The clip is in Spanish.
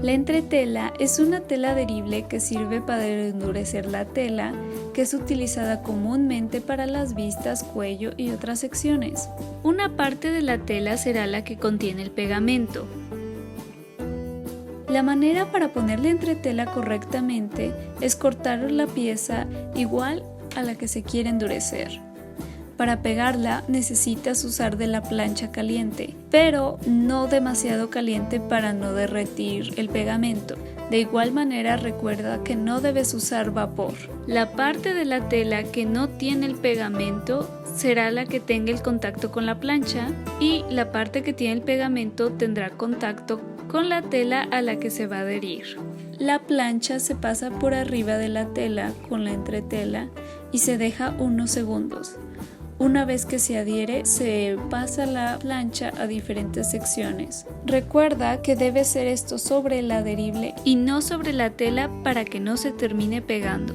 La entretela es una tela adherible que sirve para endurecer la tela, que es utilizada comúnmente para las vistas, cuello y otras secciones. Una parte de la tela será la que contiene el pegamento. La manera para poner la entretela correctamente es cortar la pieza igual a la que se quiere endurecer. Para pegarla necesitas usar de la plancha caliente, pero no demasiado caliente para no derretir el pegamento. De igual manera recuerda que no debes usar vapor. La parte de la tela que no tiene el pegamento será la que tenga el contacto con la plancha y la parte que tiene el pegamento tendrá contacto con la tela a la que se va a adherir. La plancha se pasa por arriba de la tela con la entretela y se deja unos segundos. Una vez que se adhiere, se pasa la plancha a diferentes secciones. Recuerda que debe ser esto sobre el adherible y no sobre la tela para que no se termine pegando.